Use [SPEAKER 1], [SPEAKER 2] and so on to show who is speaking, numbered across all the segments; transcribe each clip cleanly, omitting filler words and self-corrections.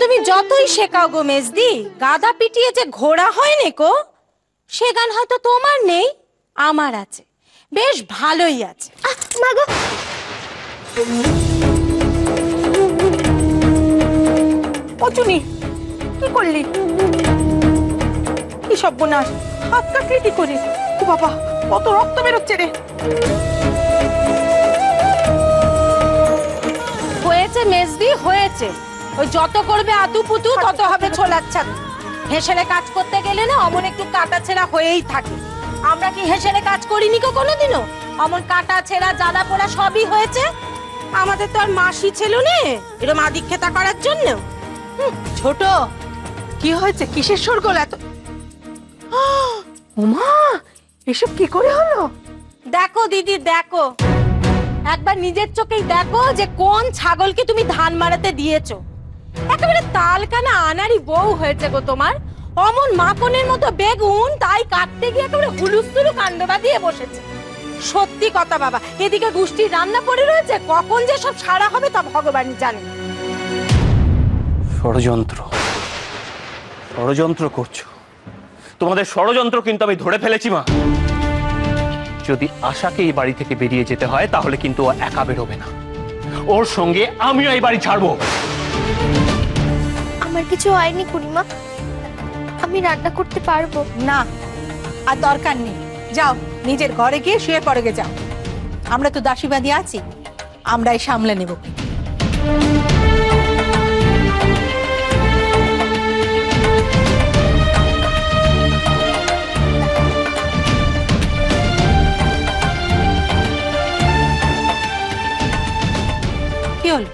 [SPEAKER 1] তুমি যতই শেখাও গো মেজদি, গাদা পিটিয়ে যে ঘোড়া হয় নে কো, সে গান হয়তো তোমার নেই, আমার আছে, বেশ ভালোই আছে।
[SPEAKER 2] মাগো
[SPEAKER 3] ও চুনি, কি করলি? কি সর্বনাশ, হাত কাটলি কি করে? ও বাবা, কত রক্ত বেরোচ্ছে রে।
[SPEAKER 1] হয়েছে মেজদি, হয়েছে। ওই যত করবে আতু পুতু তত হবে ছোলাচ্ছা। হেসেলে কাজ করতে গেলে না অমন একটু কাটা ছেঁড়া হয়েই থাকে। আমরা কি হেসেলে কাজ করিনি কো কোনোদিনও? অমন কাটা ছেঁড়া জ্বালা পোড়া সবই হয়েছে। আমাদের তো আর মাসি ছিল না এরকম আদিক্ষেতা করার জন্য।
[SPEAKER 3] ছোট, কি হয়েছে? কিসের শোরগোল এত? ওমা, এসব কি করে হলো?
[SPEAKER 1] দেখো দিদি, দেখো একবার নিজের চোখেই দেখো যে কোন ছাগলকে তুমি ধান মারাতে দিয়েছো। একেবারে তালকানা আনারি বউ হয়েছে গো তোমার। অমন মাকনের মতো বেগুন তাই কাটতে গিয়ে একেবারে হুলুস্থুলু কাণ্ড বাঁধিয়ে বসেছে। সত্যি কথা বাবা, এদিকে গুষ্টির রান্না পড়ে রয়েছে, কখন যে সব সারা হবে তা ভগবানই জানে।
[SPEAKER 4] ষড়যন্ত্র, ষড়যন্ত্র করছো। তোমাদের ষড়যন্ত্র কিন্তু আমি ধরে ফেলেছি মা। যদি আশাকে এই বাড়ি থেকে বেরিয়ে যেতে হয় তাহলে কিন্তু ও একা বেরোবে না, ওর সঙ্গে আমিও এই বাড়ি ছাড়বো।
[SPEAKER 2] আমার কিছু হয়নি খুড়িমা, আমি রান্না করতে পারবো।
[SPEAKER 3] না, আর দরকার নেই, যাও নিজের ঘরে গিয়ে শুয়ে পড়ে গে যাও। আমরা তো দাসীবাদী আছি, আমরাই সামলে নেব। কি হলো?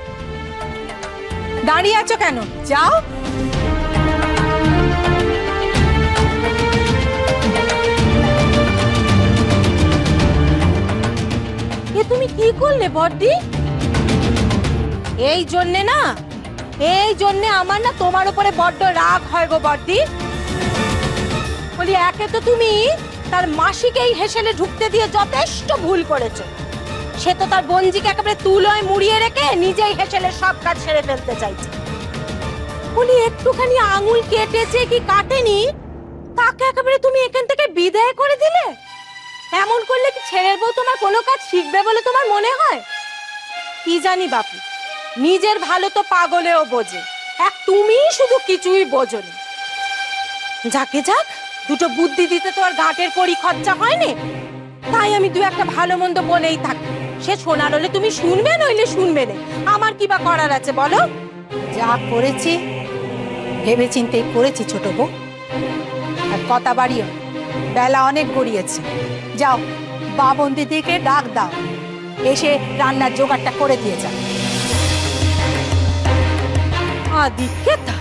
[SPEAKER 3] দাঁড়িয়ে আছো কেন? যাও।
[SPEAKER 1] তুমি কি করলে বড়দি? এই জন্যে না, এই জন্যে আমার না তোমার উপরে বড্ড রাগ হয় গো বড়দি। বলি একে তো তুমি তার মাসিকেই হেসেলে ঢুকতে দিয়ে যথেষ্ট ভুল করেছো। সে তো তার বঞ্জিকে একেবারে তুলোয় মুড়িয়ে রেখে নিজেই হেসেলে সব কাজ সেরে ফেলতে চাইছে। বলি একটুখানি আঙুল কেটেছে কি কাটেনি, তাকে একেবারে তুমি এখান থেকে বিদায় করে দিলে। এমন করলে কি ছেলের বউ তোমার কোনো কাজ শিখবে বলে তোমার মনে হয়? কি জানি বাপু, নিজের ভালো তো পাগলেও বোঝে, এক তুমি শুধু কিছুই বোঝনি। যাকে যাক, দুটো বুদ্ধি দিতে তো আর ঘাটের পরি খরচা হয়নি। তাই আমি দু একটা ভালো মন্দ বলেই থাকি। সে শোনার হলে তুমি শুনবে, নইলে শুনবে না। আমার কি বা করার আছে বলো?
[SPEAKER 3] যা করেছি ভেবে চিন্তেই করেছি ছোট বউ, আর কথা বাড়িও, বেলা অনেক গড়িয়েছে। যাও বাবন দিদিকে ডাক দাও, এসে রান্নার জোগাড়টা করে দিয়ে যাও।
[SPEAKER 1] আদিক্ষেতা